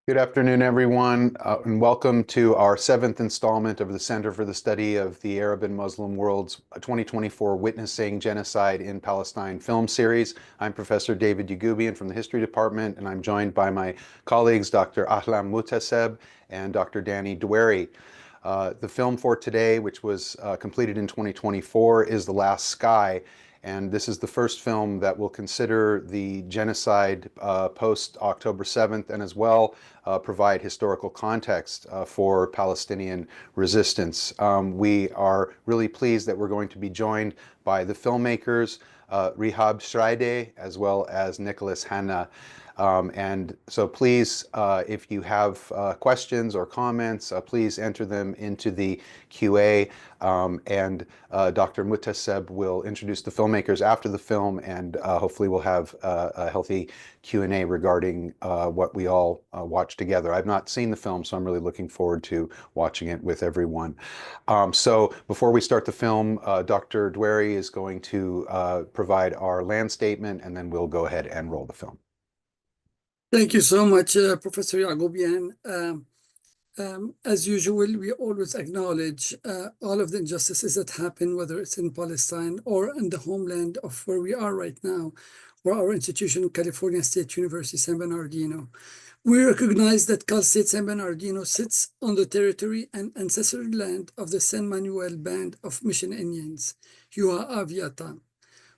Good afternoon, everyone, and welcome to our seventh installment of the Center for the Study of the Arab and Muslim World's 2024 Witnessing Genocide in Palestine film series. I'm Professor David Yagubian from the History Department, and I'm joined by my colleagues, Dr. Ahlam Mutaseb and Dr. Danny Dwary. The film for today, which was completed in 2024, is The Last Sky. And this is the first film that will consider the genocide post-October 7th and as well provide historical context for Palestinian resistance. We are really pleased that we're going to be joined by the filmmakers Rihab Shraide as well as Nicholas Hanna. And so please, if you have questions or comments, please enter them into the QA. And Dr. Mutaseb will introduce the filmmakers after the film, and hopefully we'll have a healthy Q&A regarding what we all watch together. I've not seen the film, so I'm really looking forward to watching it with everyone. So before we start the film, Dr. Dwary is going to provide our land statement, and then we'll go ahead and roll the film. Thank you so much, Professor Yagubian. As usual, we always acknowledge all of the injustices that happen, whether it's in Palestine or in the homeland of where we are right now, or our institution, California State University, San Bernardino. We recognize that Cal State San Bernardino sits on the territory and ancestral land of the San Manuel Band of Mission Indians, Yuha Aviatan.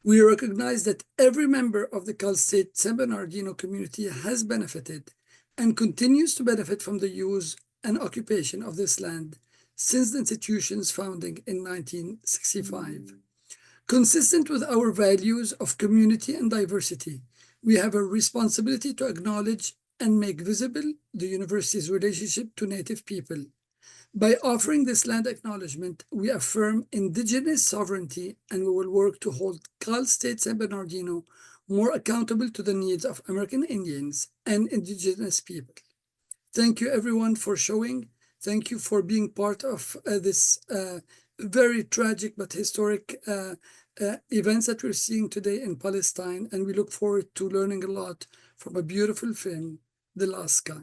We recognize that every member of the Cal State San Bernardino community has benefited and continues to benefit from the use and occupation of this land since the institution's founding in 1965. Consistent with our values of community and diversity, we have a responsibility to acknowledge and make visible the university's relationship to Native people. By offering this land acknowledgement, we affirm indigenous sovereignty, and we will work to hold Cal State San Bernardino more accountable to the needs of American Indians and indigenous people. Thank you, everyone, for showing. Thank you for being part of this very tragic but historic events that we're seeing today in Palestine, and we look forward to learning a lot from a beautiful film, The Last Sky.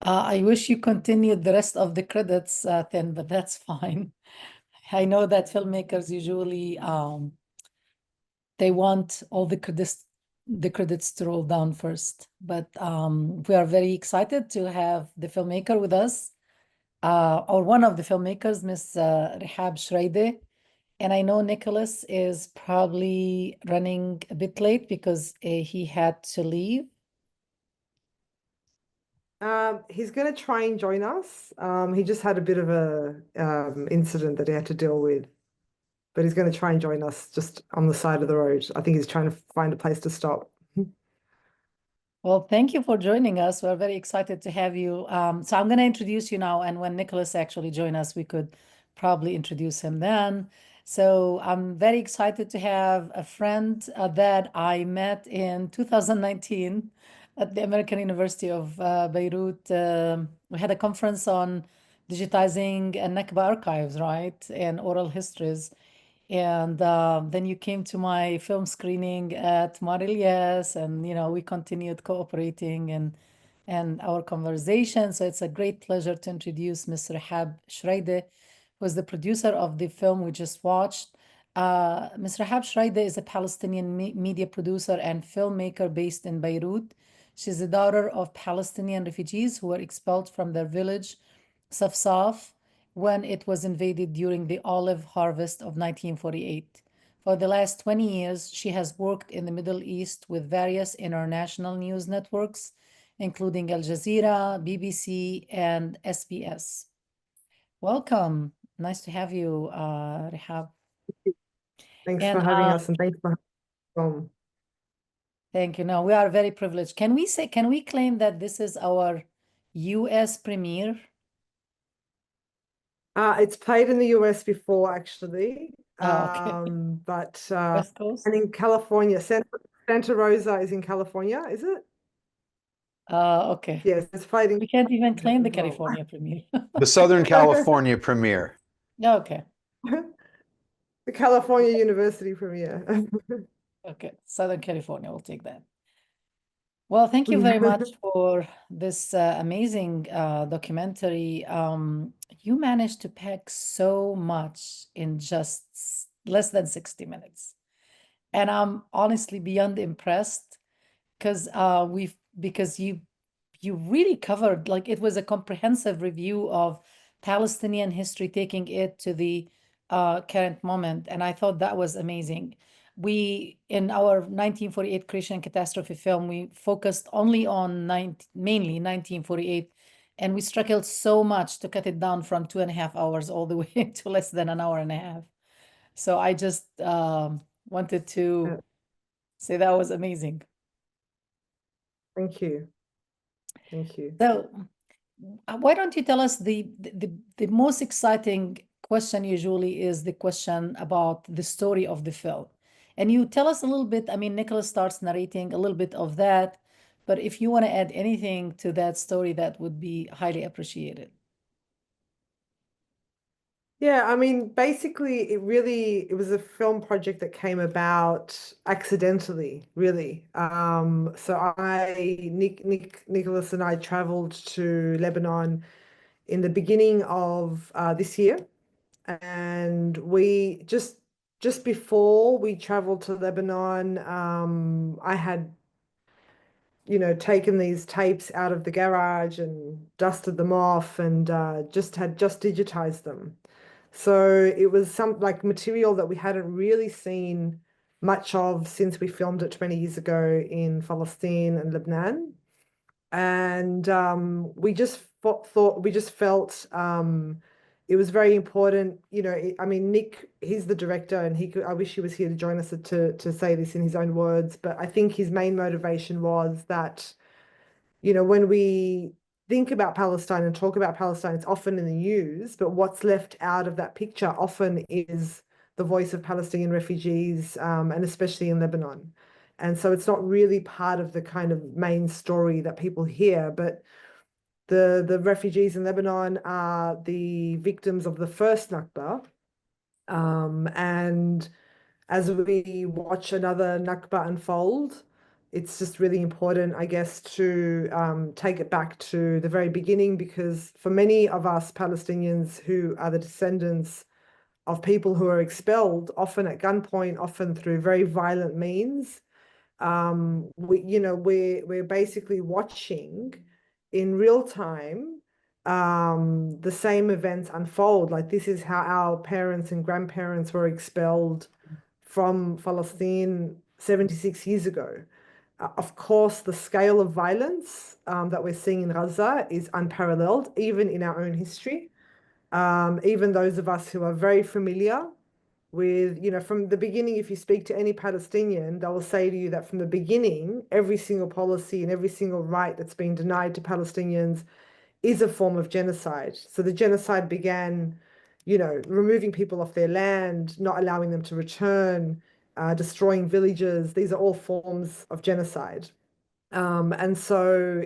I wish you continued the rest of the credits, then, but that's fine. I know that filmmakers usually they want all the credits to roll down first. But we are very excited to have the filmmaker with us, or one of the filmmakers, Ms. Rihab Shraide. And I know Nicholas is probably running a bit late because he had to leave. He's going to try and join us. He just had a bit of a incident that he had to deal with, but he's going to try and join us just on the side of the road. I think he's trying to find a place to stop. Well, thank you for joining us. We're very excited to have you. So I'm going to introduce you now, and when Nicholas actually join us, we could probably introduce him then. So I'm very excited to have a friend that I met in 2019 at the American University of Beirut. We had a conference on digitizing Nakba archives, right, and oral histories. And then you came to my film screening at Mar Elias, and we continued cooperating and our conversation. So it's a great pleasure to introduce Ms. Rihab Shraide, who is the producer of the film we just watched. Ms. Rihab Shraide is a Palestinian media producer and filmmaker based in Beirut. She's the daughter of Palestinian refugees who were expelled from their village, Safsaf, when it was invaded during the olive harvest of 1948. For the last 20 years, she has worked in the Middle East with various international news networks, including Al Jazeera, BBC, and SBS. Welcome. Nice to have you, Rihab. Thanks for having us, and thanks for having us. Thank you. No, we are very privileged. Can we claim that this is our US premiere? It's played in the US before, actually. Okay. But West Coast? and in California, Santa Rosa is in California, is it? Okay. Yes, it's played in. We can't even claim the California premiere. The Southern California premiere. Okay. The California University premiere. Okay. Southern California, we'll take that. Well, thank you very much for this amazing documentary. You managed to pack so much in just less than 60 minutes. And I'm honestly beyond impressed because because you really covered, like, it was a comprehensive review of Palestinian history, taking it to the current moment, and I thought that was amazing. We, in our 1948 Creation Catastrophe film, we focused only on mainly 1948, and we struggled so much to cut it down from 2.5 hours all the way to less than an hour and a half. So I just wanted to say that was amazing. Thank you. Thank you. So why don't you tell us the most exciting question usually is the question about the story of the film. And you tell us a little bit, I mean, Nicholas starts narrating a little bit of that, but if you want to add anything to that story, that would be highly appreciated. Yeah, I mean, basically, it was a film project that came about accidentally, really. So Nicholas and I traveled to Lebanon in the beginning of this year, and we just before we traveled to Lebanon, I had taken these tapes out of the garage and dusted them off and just digitized them. So it was some like material that we hadn't really seen much of since we filmed it 20 years ago in Palestine and Lebanon. And we just felt it was very important. I mean, Nick, he's the director, and I wish he was here to join us to say this in his own words, but I think his main motivation was that, when we think about Palestine and talk about Palestine, it's often in the news, but what's left out of that picture often is the voice of Palestinian refugees, and especially in Lebanon. And so it's not really part of the kind of main story that people hear, but the refugees in Lebanon are the victims of the first Nakba. And as we watch another Nakba unfold, it's just really important, I guess, to take it back to the very beginning, because for many of us Palestinians who are the descendants of people who are expelled, often at gunpoint, often through very violent means, we're basically watching in real time the same events unfold. Like, this is how our parents and grandparents were expelled from Palestine 76 years ago. Of course, the scale of violence that we're seeing in Gaza is unparalleled, even in our own history. Even those of us who are very familiar with, from the beginning, if you speak to any Palestinian, they will say to you that from the beginning, every single policy and every single right that's been denied to Palestinians is a form of genocide. So the genocide began, removing people off their land, not allowing them to return, destroying villages. These are all forms of genocide. And so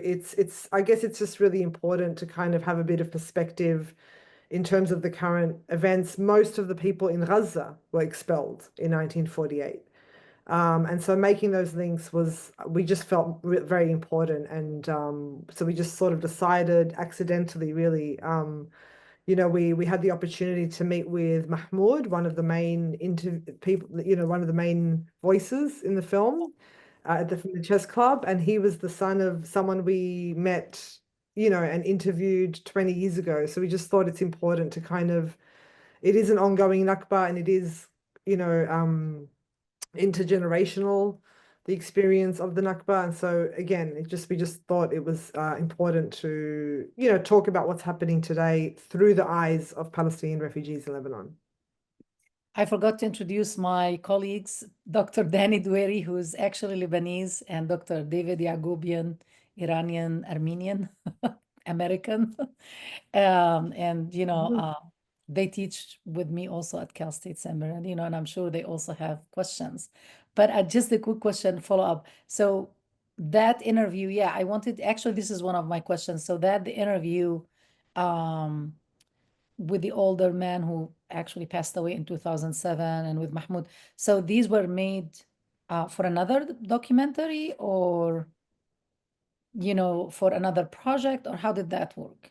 I guess it's just really important to kind of have a bit of perspective in terms of the current events. Most of the people in Gaza were expelled in 1948. And so making those links we just felt very important. And so we just sort of decided accidentally, really, we had the opportunity to meet with Mahmoud, one of the main people, one of the main voices in the film, from the chess club. And he was the son of someone we met, and interviewed 20 years ago. So we just thought it's important to it is an ongoing Nakba, and it is, intergenerational, the experience of the Nakba. And so again, we just thought it was important to, talk about what's happening today through the eyes of Palestinian refugees in Lebanon. I forgot to introduce my colleagues, Dr. Danny Doueri, who is actually Lebanese, and Dr. David Yagobian, Iranian, Armenian, American. And, they teach with me also at Cal State San Bernardino, and I'm sure they also have questions. But just a quick question, follow up. So that interview, yeah, actually, this is one of my questions. So the interview, with the older man who actually passed away in 2007, and with Mahmoud. So these were made for another documentary, or? you know, for another project, or how did that work?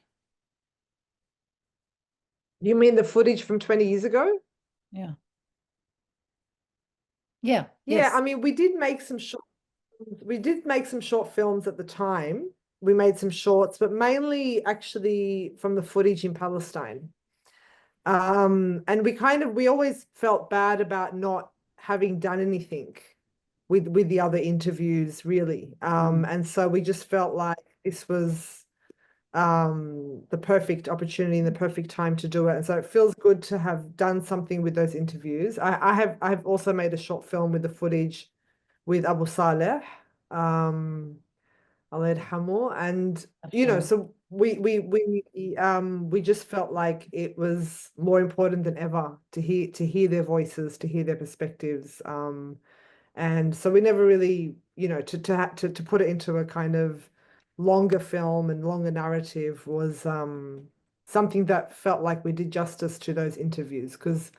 You mean the footage from 20 years ago? Yeah. Yeah. Yeah, Yes. I mean, we did make some short films at the time. We made some shorts, but mainly actually from the footage in Palestine. And we always felt bad about not having done anything with the other interviews, really. And so we just felt like this was the perfect opportunity and the perfect time to do it. And so it feels good to have done something with those interviews. I've also made a short film with the footage with Abu Saleh, Hanna, and so we just felt like it was more important than ever to hear their voices, to hear their perspectives. And so we never really, to put it into a kind of longer film and longer narrative was something that felt like we did justice to those interviews, because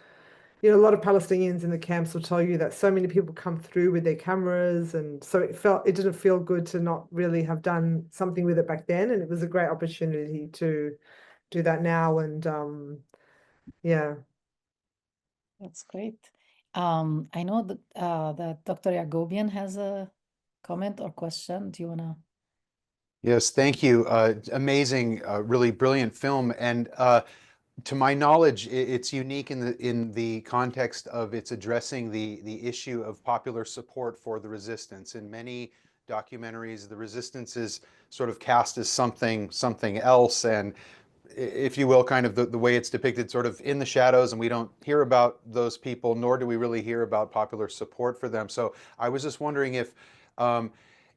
a lot of Palestinians in the camps will tell you that so many people come through with their cameras, and so it didn't feel good to not really have done something with it back then, and it was a great opportunity to do that now. And yeah. That's great. I know that Dr. Yagobian has a comment or question. Do you want to? Yes, thank you. Amazing, really brilliant film. And to my knowledge, it's unique in the context of it's addressing the issue of popular support for the resistance. In many documentaries, the resistance is sort of cast as something else, and if you will, kind of the way it's depicted sort of in the shadows, and we don't hear about those people, nor do we really hear about popular support for them. So I was just wondering if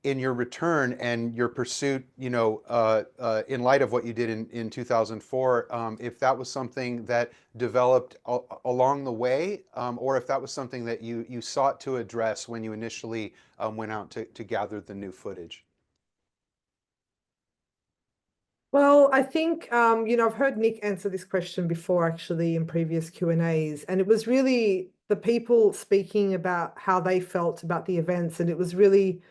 in your return and your pursuit, in light of what you did in 2004, if that was something that developed along the way, or if that was something that you sought to address when you initially went out to gather the new footage. Well, I think, I've heard Nick answer this question before, actually, in previous Q&As, and it was really the people speaking about how they felt about the events, and it was really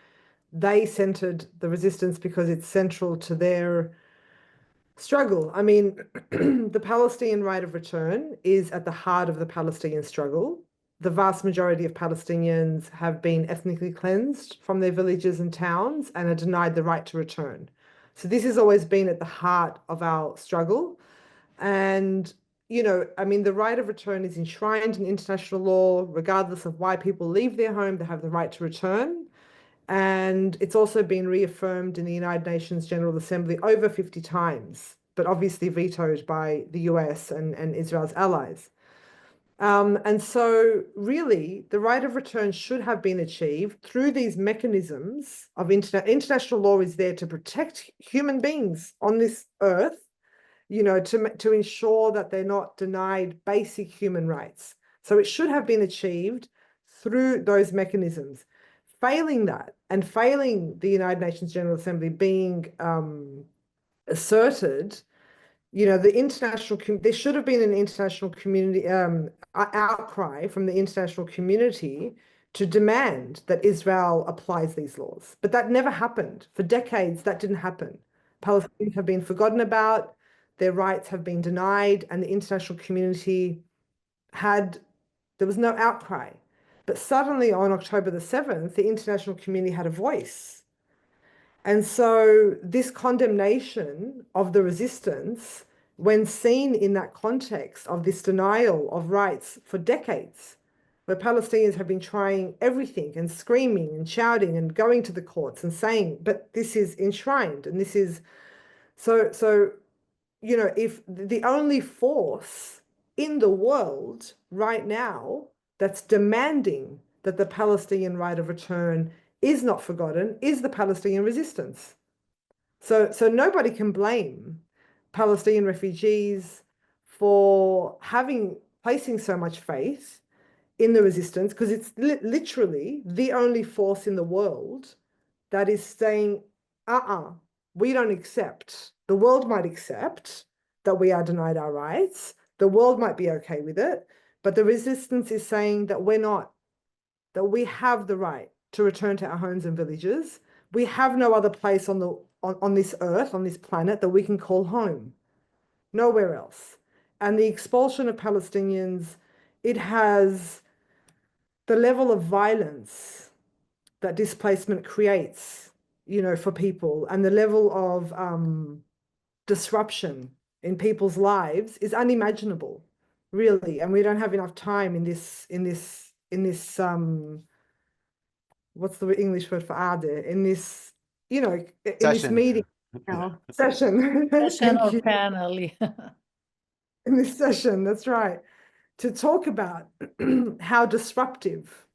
they centered the resistance because it's central to their struggle. I mean, the Palestinian right of return is at the heart of the Palestinian struggle. The vast majority of Palestinians have been ethnically cleansed from their villages and towns and are denied the right to return. So this has always been at the heart of our struggle. And, the right of return is enshrined in international law. Regardless of why people leave their home, they have the right to return. And it's also been reaffirmed in the United Nations General Assembly over 50 times, but obviously vetoed by the US and Israel's allies. And so really, the right of return should have been achieved through these mechanisms of international law is there to protect human beings on this earth, to ensure that they're not denied basic human rights. So it should have been achieved through those mechanisms. Failing that, and failing the United Nations General Assembly being asserted, there should have been an international community outcry from the international community to demand that Israel applies these laws. But that never happened. For decades, that didn't happen. Palestinians have been forgotten about, their rights have been denied, and the international community there was no outcry. But suddenly on October the 7th, the international community had a voice. And so this condemnation of the resistance, when seen in that context of this denial of rights for decades, where Palestinians have been trying everything and screaming and shouting and going to the courts and saying, but this is enshrined and this is so if the only force in the world right now that's demanding that the Palestinian right of return is not forgotten is the Palestinian resistance. So nobody can blame Palestinian refugees for placing so much faith in the resistance, because it's literally the only force in the world that is saying, we don't accept. The world might accept that we are denied our rights. The world might be okay with it, but the resistance is saying that we're not, that we have the right to return to our homes and villages. We have no other place on this earth, on this planet, that we can call home. Nowhere else. And the expulsion of Palestinians, it has the level of violence that displacement creates, for people, and the level of disruption in people's lives is unimaginable, really. And we don't have enough time in this what's the English word for ade, in this, in this meeting now, session. Session or Thank you. panel. Yeah. In this session, that's right, to talk about how disruptive,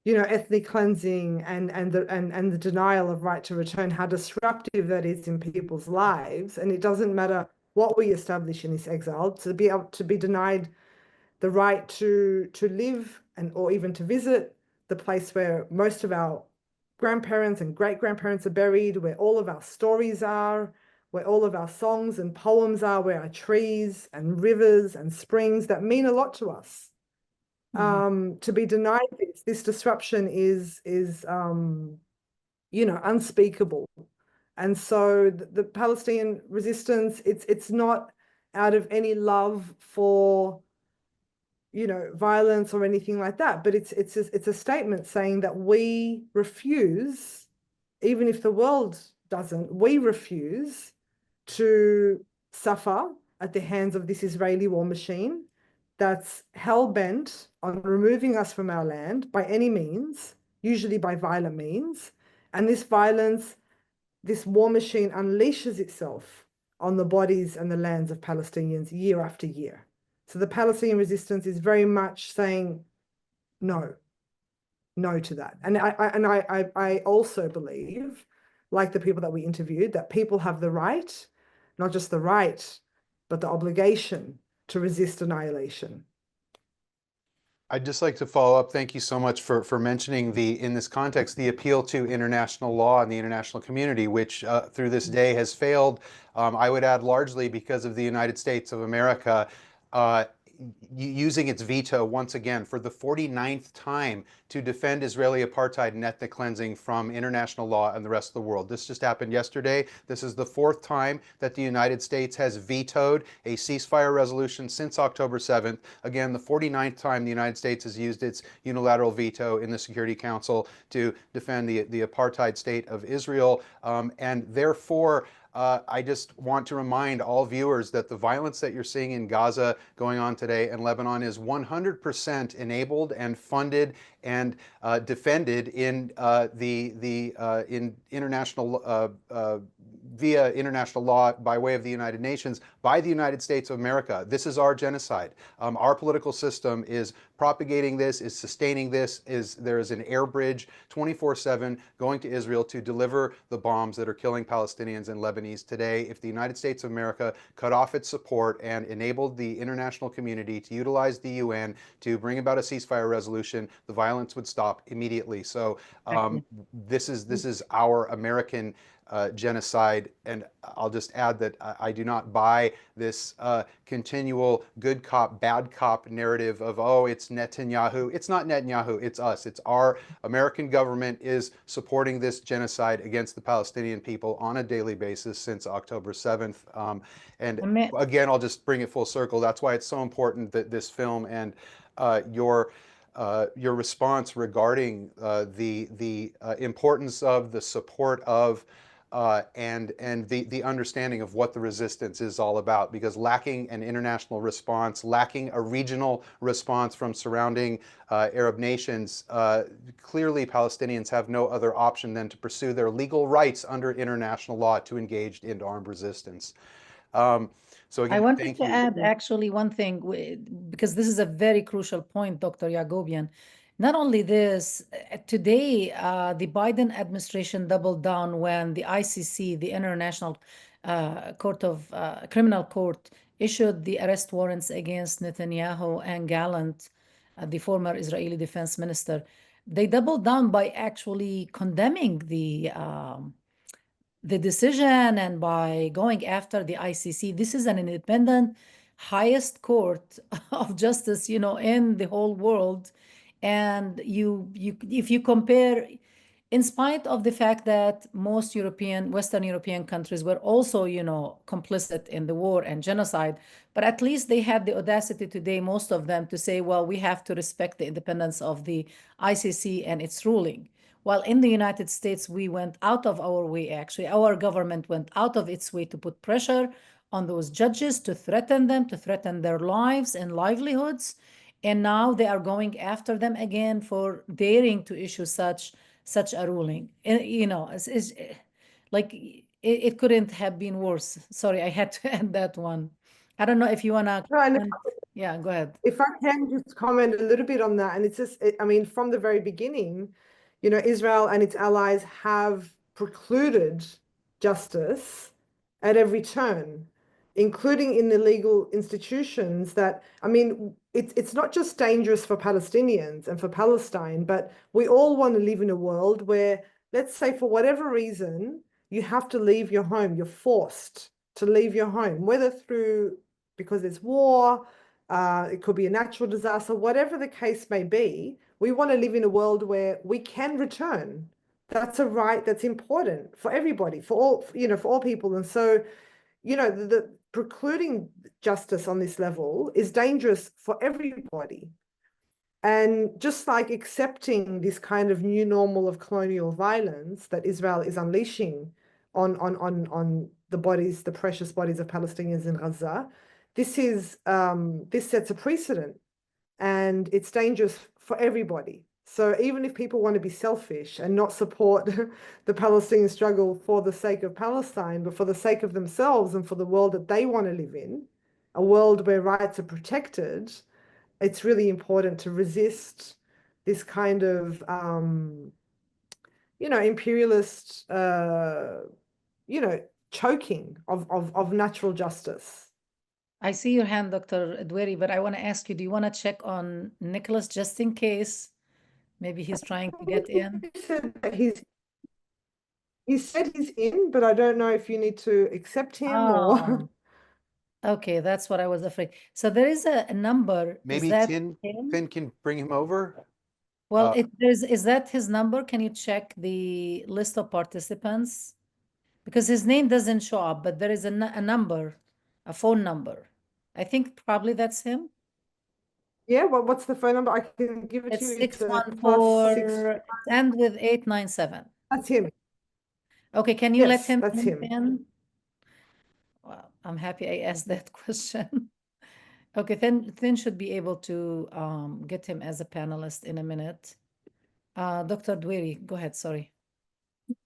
ethnic cleansing and the denial of right to return, how disruptive that is in people's lives. And it doesn't matter what we establish in this exile, to be able to be denied the right to live or even to visit the place where most of our grandparents and great-grandparents are buried, where all of our stories are, where all of our songs and poems are, where our trees and rivers and springs that mean a lot to us. To be denied this disruption is unspeakable. And so the Palestinian resistance, it's not out of any love for violence or anything like that, but it's a statement saying that we refuse, even if the world doesn't, we refuse to suffer at the hands of this Israeli war machine that's hell-bent on removing us from our land by any means, usually by violent means. And this violence, this war machine unleashes itself on the bodies and the lands of Palestinians year after year. So the Palestinian resistance is very much saying no to that. And I also believe, like the people that we interviewed, that people have the right, not just the right, but the obligation to resist annihilation. I'd just like to follow up. Thank you so much for mentioning in this context, the appeal to international law and the international community, which through this day has failed, I would add largely because of the United States of America using its veto once again for the 49th time to defend Israeli apartheid and ethnic cleansing from international law and the rest of the world. This just happened yesterday. This is the 4th time that the United States has vetoed a ceasefire resolution since October 7th. Again, the 49th time the United States has used its unilateral veto in the Security Council to defend the apartheid state of Israel. And therefore, I just want to remind all viewers that the violence that you're seeing in Gaza going on today in Lebanon is 100% enabled and funded and defended in in international via international law by way of the United Nations by the United States of America. This is our genocide. Our political system is propagating this, is sustaining this. There is an air bridge 24/7 going to Israel to deliver the bombs that are killing Palestinians and Lebanese today. If the United States of America cut off its support and enabled the international community to utilize the UN to bring about a ceasefire resolution, the violence would stop immediately. So this is our American genocide, and I'll just add that I do not buy this continual good cop, bad cop narrative of, oh, it's Netanyahu. It's not Netanyahu, it's us. It's our American government is supporting this genocide against the Palestinian people on a daily basis since October 7th. And again, I'll just bring it full circle. That's why it's so important that this film and your response regarding the importance of the support of and the understanding of what the resistance is all about, because lacking an international response, lacking a regional response from surrounding Arab nations, clearly Palestinians have no other option than to pursue their legal rights under international law to engage in armed resistance. So again, I wanted to add actually one thing, because this is a very crucial point, Dr. Yagobian. Not only this, today, the Biden administration doubled down when the ICC, the International Criminal Court, issued the arrest warrants against Netanyahu and Gallant, the former Israeli defense minister. They doubled down by actually condemning the decision and by going after the ICC. This is an independent, highest court of justice, in the whole world. And if you compare, in spite of the fact that most Western European countries were also, complicit in the war and genocide, but at least they had the audacity today, most of them, to say, well, we have to respect the independence of the ICC and its ruling. While in the United States, we went out of our way, actually, our government went out of its way to put pressure on those judges, to threaten them, to threaten their lives and livelihoods. And now they are going after them again for daring to issue such a ruling. And, it's like it couldn't have been worse. Sorry, I had to add that one. I don't know if you want to. No, and Yeah, go ahead. if I can just comment a little bit on that, and it's just, I mean, from the very beginning, Israel and its allies have precluded justice at every turn, including in the legal institutions that, I mean, it's not just dangerous for Palestinians and for Palestine, but we all want to live in a world where, let's say, for whatever reason, you have to leave your home, you're forced to leave your home, whether because there's war, it could be a natural disaster, whatever the case may be. We want to live in a world where we can return. That's a right that's important for everybody, for all people. And so, the precluding justice on this level is dangerous for everybody. And just like accepting this kind of new normal of colonial violence that Israel is unleashing on the precious bodies of Palestinians in Gaza, this sets a precedent, and it's dangerous for everybody. So even if people want to be selfish and not support the Palestinian struggle for the sake of Palestine, but for the sake of themselves and for the world that they want to live in, a world where rights are protected, it's really important to resist this kind of, imperialist, choking of natural justice. I see your hand, Dr. Edweri, but I want to ask you, do you want to check on Nicholas just in case? Maybe he's trying to get in. He said he's in, but I don't know if you need to accept him or. Okay, that's what I was afraid. So there is a number. Maybe Is that Finn can bring him over. Well, is that his number? Can you check the list of participants? Because his name doesn't show up, but there is a number, a phone number. I think probably that's him. Yeah, well, what's the phone number? I can give it It's to you. 614, end with 897. That's him. Okay, can you let him that's him. in? Well, I'm happy I asked that question. Okay, then should be able to get him as a panelist in a minute. Dr. Dweri, go ahead, sorry.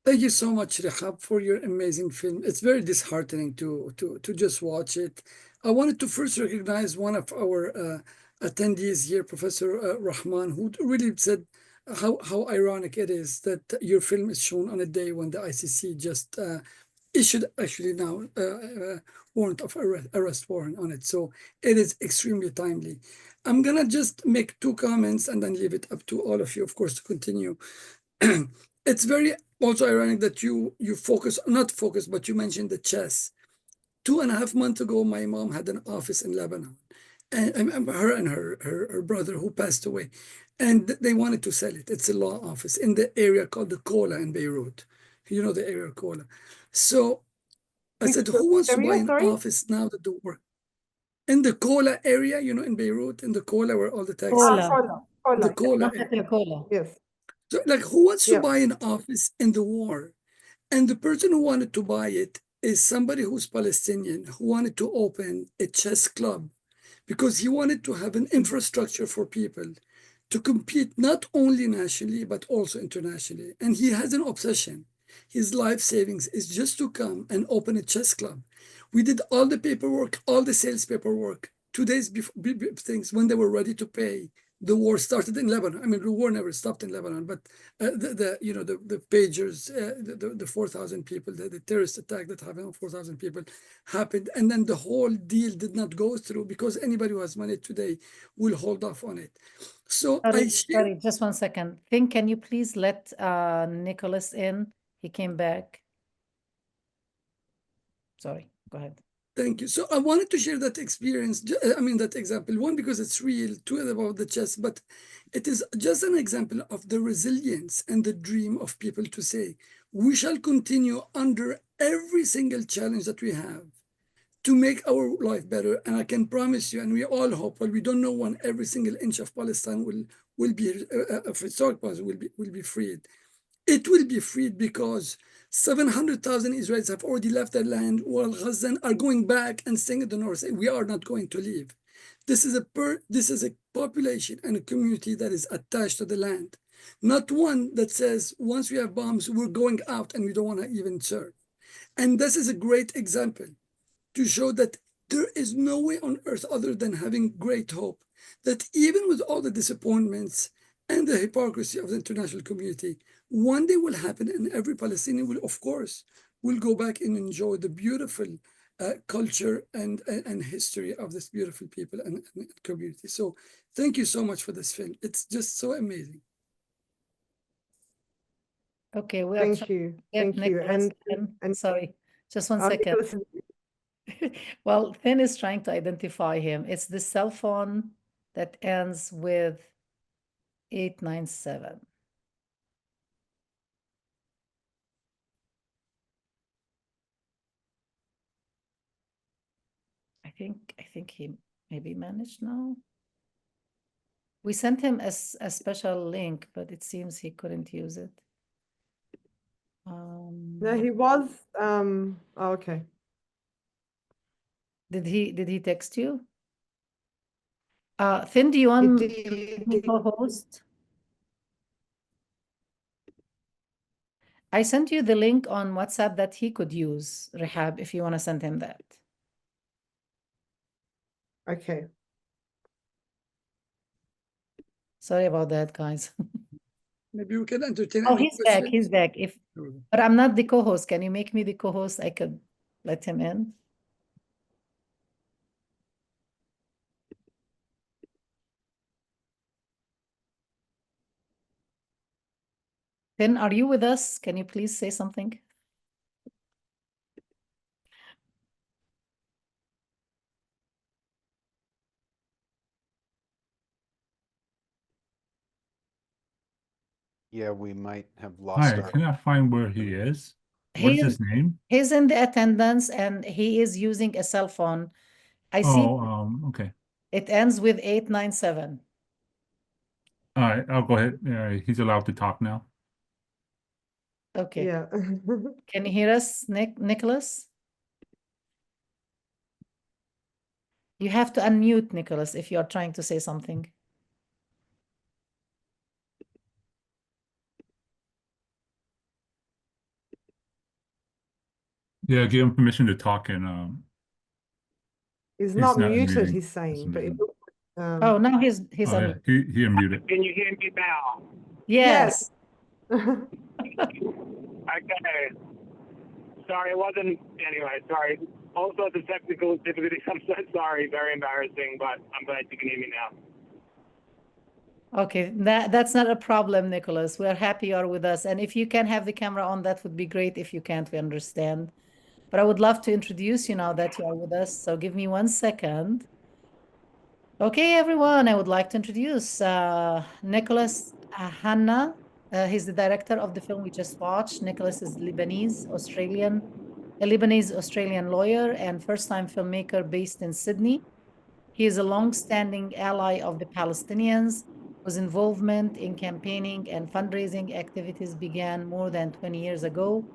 Thank you so much, Rehab, for your amazing film. It's very disheartening to just watch it. I wanted to first recognize one of our attendees here, Professor Rahman, who really said how ironic it is that your film is shown on a day when the ICC just issued actually now warrant of arrest warrant on it. So it is extremely timely. I'm gonna just make two comments and then leave it up to all of you, of course, to continue. It's very also ironic that you but you mentioned the chess. 2.5 months ago, my mom had an office in Lebanon, and her and her brother who passed away, and they wanted to sell it. It's a law office in the area called the Kola in Beirut. You know the area Kola. So I said, who wants to buy an office now that the war? In the Kola area, in Beirut, in the Kola where all the taxis. The Kola. Kola. Yes. So, like, who wants to buy an office in the war? And the person who wanted to buy it is somebody who's Palestinian, who wanted to open a chess club because he wanted to have an infrastructure for people to compete not only nationally, but also internationally. And he has an obsession. His life savings is just to come and open a chess club. We did all the paperwork, all the sales paperwork. 2 days before things, when they were ready to pay, the war started in Lebanon. I mean, the war never stopped in Lebanon, but the pagers, the 4,000 people, the terrorist attack that happened on 4,000 people happened, and then the whole deal did not go through because anybody who has money today will hold off on it. So sorry, just 1 second. Finn, can you please let Nicholas in? He came back. Sorry, go ahead. Thank you. So I wanted to share that experience, I mean, that example, one, because it's real, two, about the chest, but it is just an example of the resilience and the dream of people to say, we shall continue under every single challenge that we have to make our life better. And I can promise you, and we all hope, well, we don't know when every single inch of Palestine will be, of historic Palestine will be freed. It will be freed because 700,000 Israelis have already left their land, while Gazan are going back and staying in the north. We are not going to leave. This is a population and a community that is attached to the land, not one that says once we have bombs, we're going out and we don't want to even serve. And this is a great example to show that there is no way on earth other than having great hope that even with all the disappointments and the hypocrisy of the international community, one day will happen, and every Palestinian will, of course, will go back and enjoy the beautiful culture and history of this beautiful people and community. So thank you so much for this film. It's just so amazing. Okay, we are Thank you. Thank you. Nicholas And sorry, just one second. Nicholas, Well, Finn is trying to identify him. It's the cell phone that ends with 897. I think he maybe managed now. We sent him a special link, but it seems he couldn't use it. no, he was, oh, okay. Did he text you? Finn, do you want to co-host? I sent you the link on WhatsApp that he could use, Rehab, if you want to send him that. Okay. Sorry about that, guys. Maybe we can entertain. Oh, any he's back. questions. He's back. But I'm not the co-host. Can you make me the co-host? I could let him in. Finn, are you with us? Can you please say something? Yeah, we might have lost Hi, our. can I find where he is? What is his name? He's in the attendance and he is using a cell phone. I see Okay. it ends with 897. All right, I'll go ahead. He's allowed to talk now. Okay. Yeah. Can you hear us, Nicholas? You have to unmute, Nicholas, if you are trying to say something. Yeah, give him permission to talk and He's not not muted, unmuting. he's saying, but Oh, now he's Oh, yeah, unmuted. he unmuted. Can you hear me now? Yes. Okay. Sorry, it wasn't, anyway, sorry. All sorts of technical difficulties. I'm so sorry. Very embarrassing, but I'm glad you can hear me now. Okay, that's not a problem, Nicholas. We're happy you're with us. And if you can have the camera on, that would be great. If you can't, we understand. But I would love to introduce you now that you are with us. So give me 1 second. Okay, everyone, I would like to introduce Nicholas Hanna. He's the director of the film we just watched. Nicholas is Lebanese-Australian, a Lebanese-Australian lawyer and first-time filmmaker based in Sydney. He is a long-standing ally of the Palestinians, whose involvement in campaigning and fundraising activities began more than 20 years ago.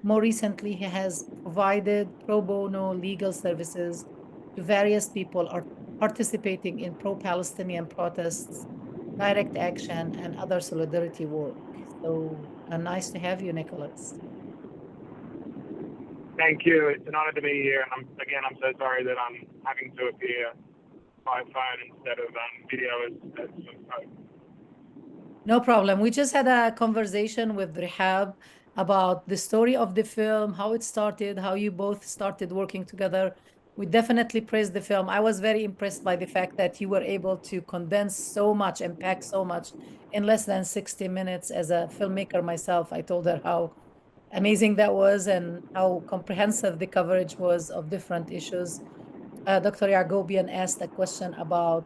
More recently, he has provided pro bono legal services to various people participating in pro-Palestinian protests, direct action, and other solidarity work. So nice to have you, Nicholas. Thank you. It's an honor to be here. And I'm so sorry that I'm having to appear by phone instead of video. No problem. We just had a conversation with Rehab about the story of the film, how it started, how you both started working together. We definitely praised the film. I was very impressed by the fact that you were able to condense so much and pack so much in less than 60 minutes. As a filmmaker myself, I told her how amazing that was and how comprehensive the coverage was of different issues. Dr. Yagobian asked a question about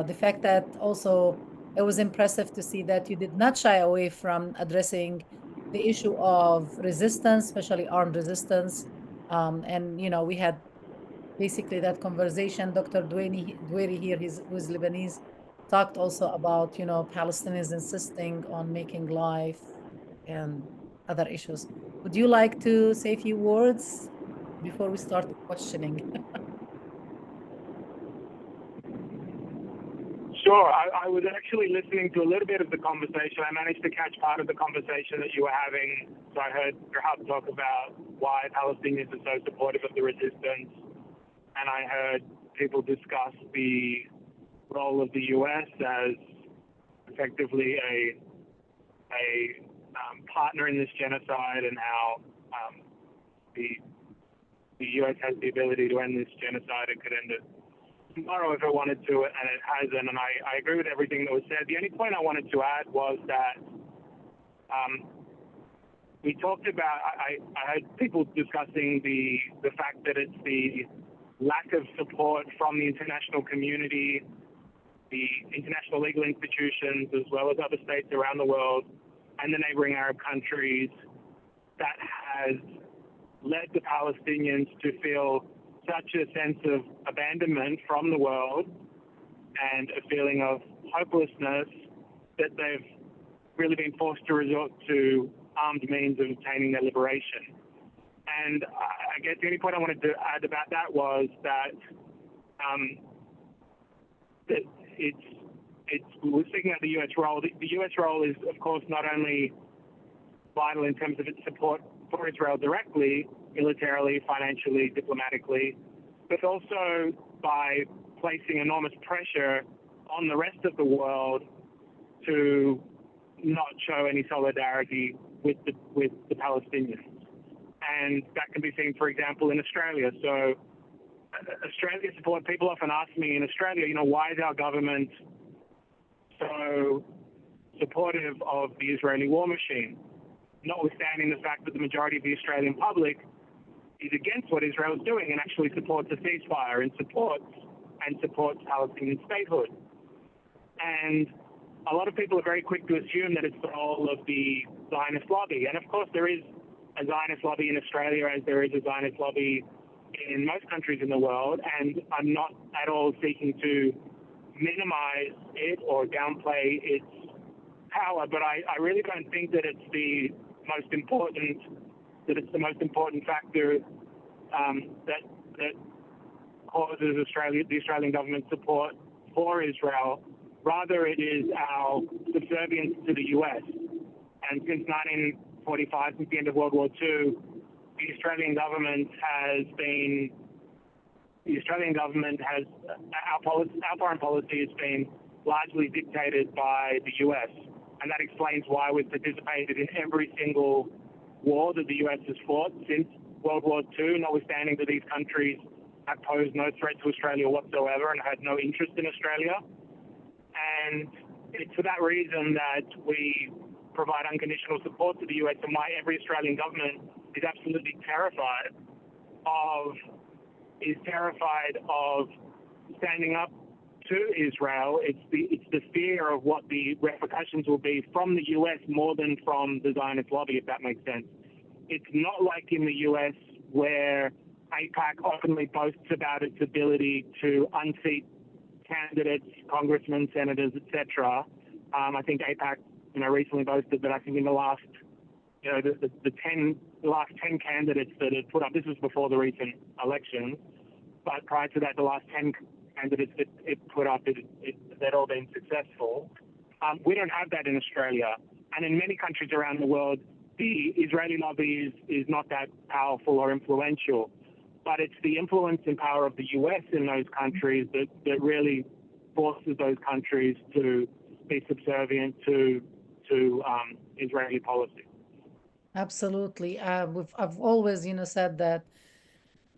the fact that also it was impressive to see that you did not shy away from addressing the issue of resistance, especially armed resistance. And, you know, we had basically that conversation. Dr. Dweri here, who's Lebanese, talked also about, you know, Palestinians insisting on making life and other issues. Would you like to say a few words before we start the questioning? Sure. I was actually listening to a little bit of the conversation. I managed to catch part of the conversation that you were having. So I heard Rahab talk about why Palestinians are so supportive of the resistance. And I heard people discuss the role of the U.S. as effectively a partner in this genocide, and how the U.S. has the ability to end this genocide. It could end it tomorrow if it wanted to, and it hasn't. And I agree with everything that was said. The only point I wanted to add was that we talked about, I heard people discussing the fact that it's the lack of support from the international community, the international legal institutions, as well as other states around the world and the neighboring Arab countries, that has led the Palestinians to feel such a sense of abandonment from the world and a feeling of hopelessness that they've really been forced to resort to armed means of obtaining their liberation. And I guess the only point I wanted to add about that was that we're speaking about the U.S. role. The U.S. role is, of course, not only vital in terms of its support for Israel directly, militarily, financially, diplomatically, but also by placing enormous pressure on the rest of the world to not show any solidarity with the Palestinians. And that can be seen, for example, in Australia. So Australia support, people often ask me in Australia, you know, why is our government so supportive of the Israeli war machine, notwithstanding the fact that the majority of the Australian public is against what Israel is doing and actually supports a ceasefire and supports Palestinian statehood. And a lot of people are very quick to assume that it's the role of the Zionist lobby. And of course, there is a Zionist lobby in Australia, as there is a Zionist lobby in most countries in the world. And I'm not at all seeking to minimize it or downplay its power, but I really don't think that it's the most important factor that causes the Australian government support for Israel. Rather, it is our subservience to the U.S. And since 1945, since the end of World War II, the Australian government has our foreign policy has been largely dictated by the U.S. And that explains why we've participated in every single war that the U.S. has fought since World War II, notwithstanding that these countries have posed no threat to Australia whatsoever and had no interest in Australia. And it's for that reason that we provide unconditional support to the U.S. and why every Australian government is absolutely terrified of standing up to Israel. It's the fear of what the repercussions will be from the U.S. more than from the Zionist lobby, if that makes sense. It's not like in the U.S. where AIPAC openly boasts about its ability to unseat candidates, congressmen, senators, etc. I think AIPAC, recently boasted that I think in the last, the last 10 candidates that it put up, this was before the recent elections, but prior to that, the last 10 candidates that it put up, they'd all been successful. We don't have that in Australia. And in many countries around the world, the Israeli lobby is not that powerful or influential. But it's the influence and power of the U.S. in those countries that really forces those countries to be subservient to Israeli policy. Absolutely. I've always, said that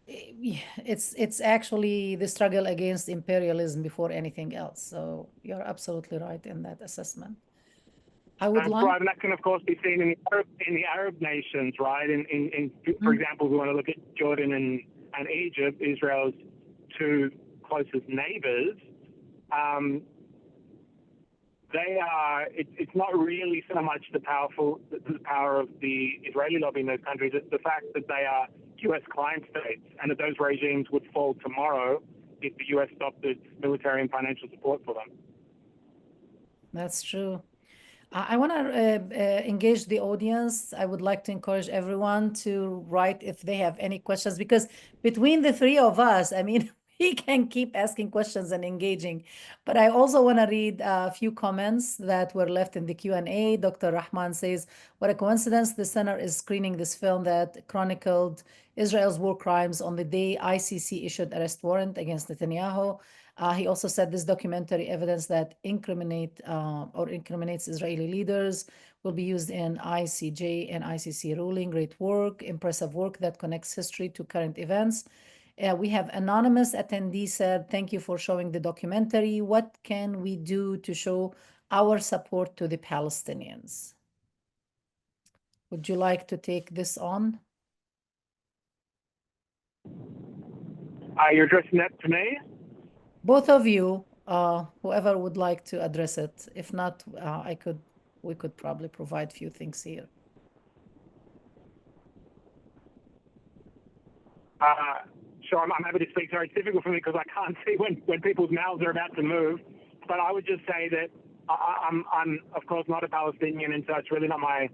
it's actually the struggle against imperialism before anything else. So you're absolutely right in that assessment. I would like. Right, and that can, of course, be seen in the Arab nations, right? For example, we want to look at Jordan and Egypt, Israel's two closest neighbors. They are. It's not really so much the power of the Israeli lobby in those countries. It's the fact that they are U.S. client states, and that those regimes would fall tomorrow if the U.S. stopped its military and financial support for them. That's true. I want to engage the audience. I would like to encourage everyone to write if they have any questions, because between the three of us, I mean, we can keep asking questions and engaging. But I also want to read a few comments that were left in the Q&A. Dr. Rahman says, what a coincidence. The center is screening this film that chronicled Israel's war crimes on the day ICC issued arrest warrant against Netanyahu. He also said this documentary evidence that incriminates Israeli leaders will be used in ICJ and ICC ruling. Great work, impressive work that connects history to current events. We have anonymous attendee said, thank you for showing the documentary. What can we do to show our support to the Palestinians? Would you like to take this on? You're addressing that to me? Both of you, whoever would like to address it. If not, we could probably provide a few things here. Sure, I'm happy to speak. Sorry, it's difficult for me because I can't see when people's mouths are about to move. But I would just say that I'm of course not a Palestinian, and so it's really not my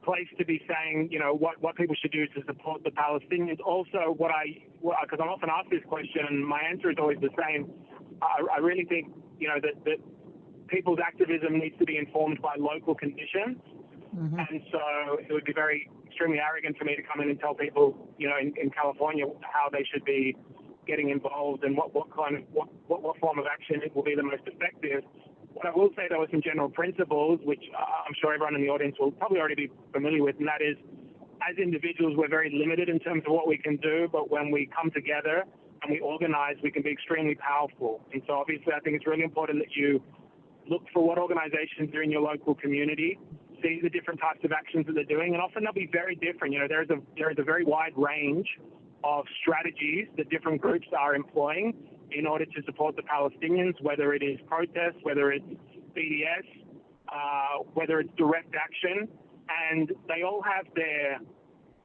place to be saying, you know, what people should do to support the Palestinians. Also, because I'm often asked this question, and my answer is always the same. I really think, you know, that people's activism needs to be informed by local conditions. Mm-hmm. And so it would be extremely arrogant for me to come in and tell people, you know, in California how they should be getting involved and what form of action it will be the most effective. What I will say, though, is some general principles, which I'm sure everyone in the audience will probably already be familiar with, and that is, as individuals, we're very limited in terms of what we can do, but when we come together and we organize, we can be extremely powerful. And so obviously I think it's really important that you look for what organizations are in your local community, see the different types of actions that they're doing, and often they'll be very different. You know, there is a very wide range of strategies that different groups are employing in order to support the Palestinians, whether it is protests, whether it's BDS, whether it's direct action, and they all have their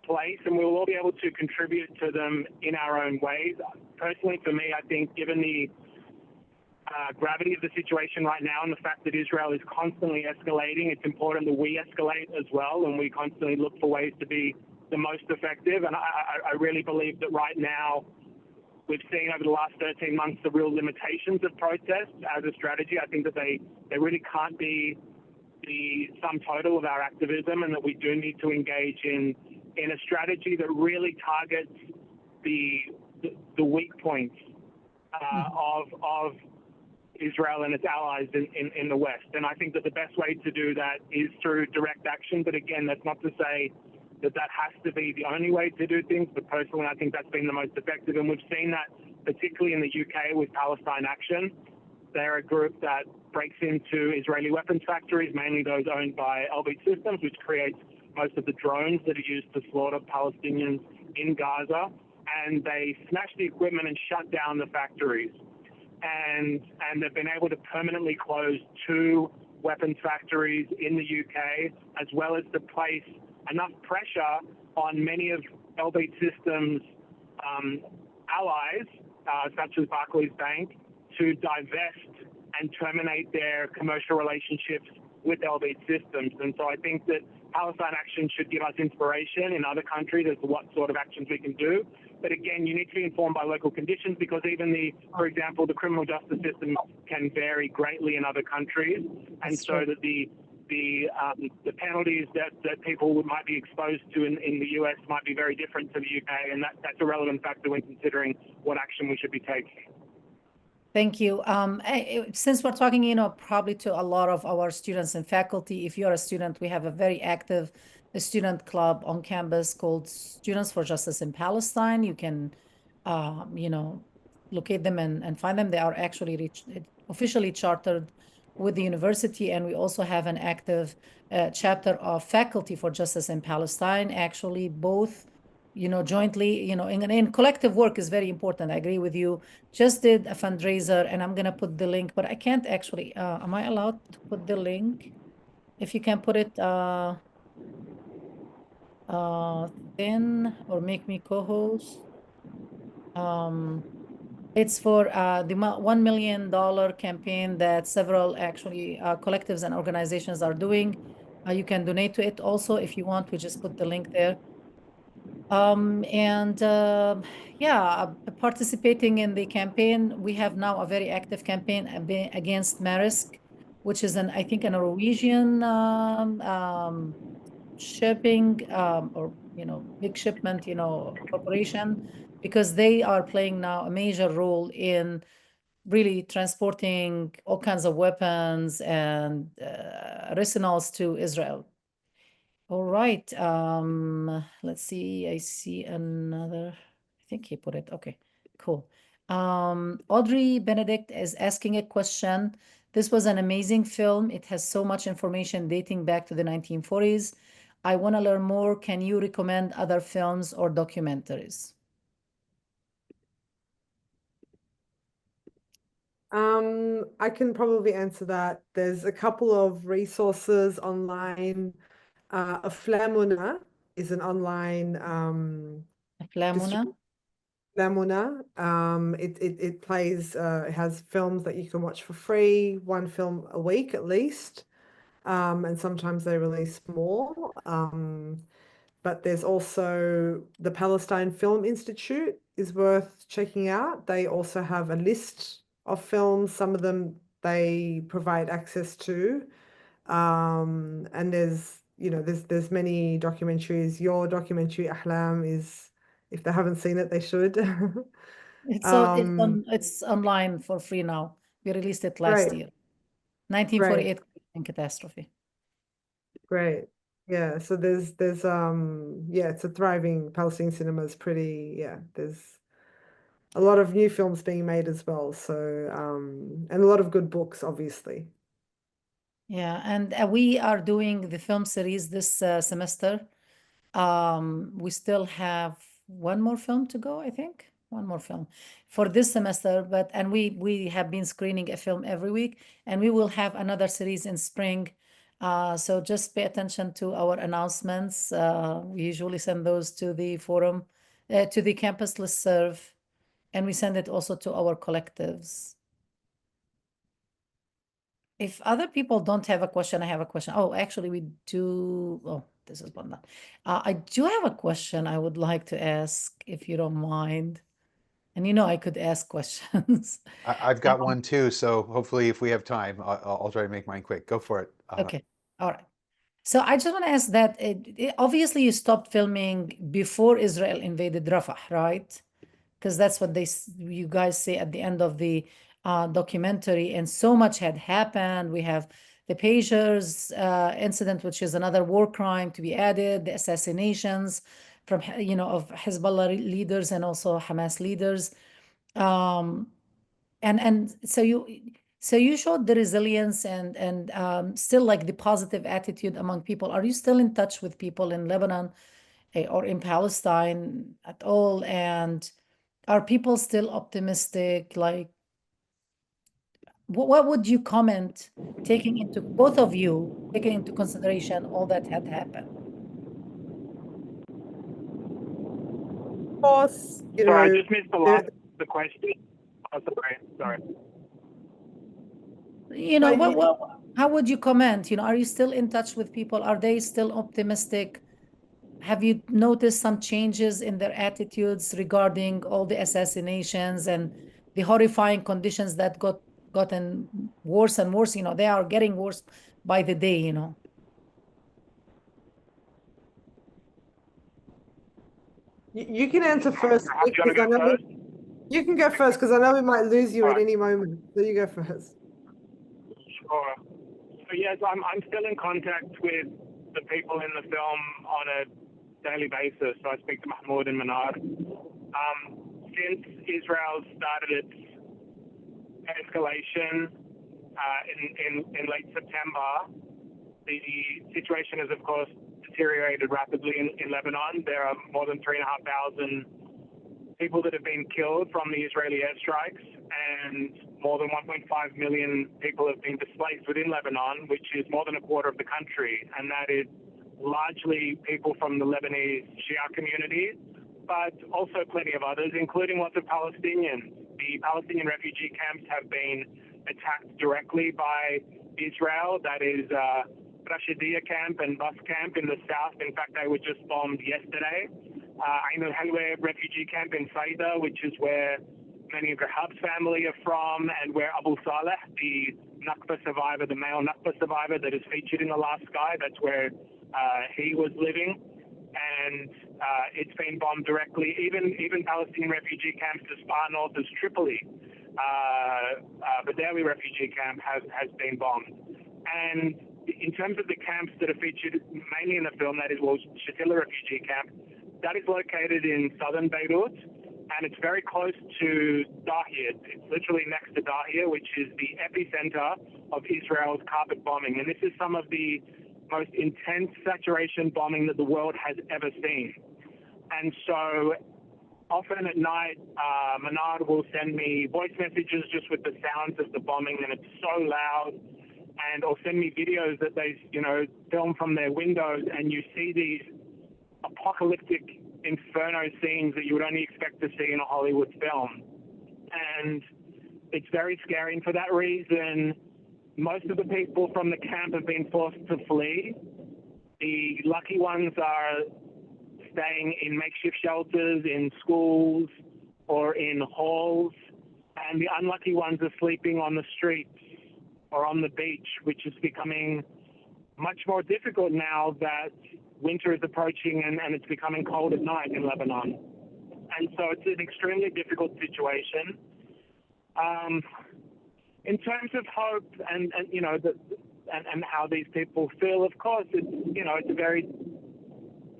place, and we'll all be able to contribute to them in our own ways. Personally, for me, I think given the gravity of the situation right now and the fact that Israel is constantly escalating, it's important that we escalate as well, and we constantly look for ways to be the most effective. And I really believe that right now we've seen over the last 13 months the real limitations of protest as a strategy. I think that they really can't be the sum total of our activism, and that we do need to engage in a strategy that really targets the weak points of Israel and its allies in the West. And I think that the best way to do that is through direct action. But again, that's not to say that has to be the only way to do things. But personally, I think that's been the most effective. And we've seen that particularly in the UK with Palestine Action. They're a group that breaks into Israeli weapons factories, mainly those owned by Elbit Systems, which creates most of the drones that are used to slaughter Palestinians in Gaza. And they smash the equipment and shut down the factories. And they've been able to permanently close 2 weapons factories in the UK, as well as to place enough pressure on many of Elbit Systems' allies, such as Barclays Bank, to divest and terminate their commercial relationships with Elbit Systems. And so I think that Palestine Action should give us inspiration in other countries as to what sort of actions we can do. But again, you need to be informed by local conditions, because even for example, the criminal justice system can vary greatly in other countries, and so that the penalties that people might be exposed to in the US might be very different to the UK, and that's a relevant factor when considering what action we should be taking. Thank you. Since we're talking, probably to a lot of our students and faculty, if you're a student, we have a very active student club on campus called Students for Justice in Palestine. You can, locate them and find them. They are actually officially chartered with the university, and we also have an active chapter of Faculty for Justice in Palestine. Actually, both, jointly, in collective work is very important. I agree with you. Just did a fundraiser, and I'm gonna put the link, but I can't actually. Am I allowed to put the link? If you can put it thin or make me co-host. It's for the $1 million campaign that several actually collectives and organizations are doing. You can donate to it also if you want. We just put the link there. Participating in the campaign, we have now a very active campaign against Maersk, which is I think a Norwegian shipping or big shipment corporation, because they are playing now a major role in really transporting all kinds of weapons and arsenals to Israel. All right. Let's see. I see another. I think he put it. Okay, cool. Audrey Benedict is asking a question. This was an amazing film. It has so much information dating back to the 1940s. I want to learn more. Can you recommend other films or documentaries? I can probably answer that. There's a couple of resources online. Flamuna is an online Flamuna? Flamuna. It plays, it has films that you can watch for free, one film a week at least. And sometimes they release more. But there's also the Palestine Film Institute is worth checking out. They also have a list of films. Some of them they provide access to. And there's many documentaries. Your documentary, Ahlam, is, if they haven't seen it, they should. It's online for free now. We released it last year. 1948 catastrophe. Great. Yeah, so there's it's a thriving Palestinian cinema. Is pretty, there's a lot of new films being made as well. So and a lot of good books, obviously. Yeah, and we are doing the film series this semester. We still have one more film to go, I think. One more film for this semester, and we have been screening a film every week, and we will have another series in spring. So just pay attention to our announcements. We usually send those to the forum, to the campus listserv, and we send it also to our collectives. If other people don't have a question, I have a question. Oh, actually, we do. Oh, this is one. I do have a question I would like to ask, if you don't mind. And I could ask questions. I've got one too, so hopefully if we have time, I'll try to make mine quick. Go for it. Okay, all right. So I just want to ask that, obviously you stopped filming before Israel invaded Rafah, right? Because that's what you guys say at the end of the documentary, and so much had happened. We have the pagers incident, which is another war crime to be added, the assassinations from of Hezbollah leaders and also Hamas leaders, and so you showed the resilience and still like the positive attitude among people. Are you still in touch with people in Lebanon or in Palestine at all? And are people still optimistic? Like, what would you comment, both of you, taking into consideration all that had happened? Of course, Sorry, I just missed the question. Oh, sorry. How would you comment? Are you still in touch with people? Are they still optimistic? Have you noticed some changes in their attitudes regarding all the assassinations and the horrifying conditions that gotten worse and worse? They are getting worse by the day, You can answer first. Do you want to go first? You can go first because I know we might lose you at any moment. So you go first. Sure. So yes, I'm still in contact with the people in the film on a daily basis. So I speak to Mahmoud and Manar. Since Israel started its escalation in late September. The situation has, of course, deteriorated rapidly in Lebanon. There are more than 3,500 people that have been killed from the Israeli airstrikes, and more than 1.5 million people have been displaced within Lebanon, which is more than a quarter of the country, and that is largely people from the Lebanese Shia community, but also plenty of others, including lots of Palestinians. The Palestinian refugee camps have been attacked directly by Israel. That is Rashidiyah camp and Bus camp in the south. In fact, they were just bombed yesterday. Ain al-Halwa refugee camp in Saida, which is where many of Rahab's family are from, and where Abu Saleh, the Nakba survivor, the male Nakba survivor that is featured in The Last Guy, that's where he was living. And it's been bombed directly. Even Palestinian refugee camps as far north as Tripoli, Badawi refugee camp has been bombed. And in terms of the camps that are featured mainly in the film, that is, well, Shatila refugee camp, that is located in southern Beirut, and it's very close to Dahir. It's literally next to Dahir, which is the epicenter of Israel's carpet bombing. And this is some of the most intense saturation bombing that the world has ever seen. And so often at night, Manad will send me voice messages just with the sounds of the bombing, and it's so loud, or send me videos that they, film from their windows, and you see these apocalyptic inferno scenes that you would only expect to see in a Hollywood film. And it's very scary, and for that reason, most of the people from the camp have been forced to flee. The lucky ones are staying in makeshift shelters, in schools, or in halls, and the unlucky ones are sleeping on the streets or on the beach, which is becoming much more difficult now that winter is approaching and it's becoming cold at night in Lebanon. And so it's an extremely difficult situation. In terms of hope and how these people feel, of course, it's a very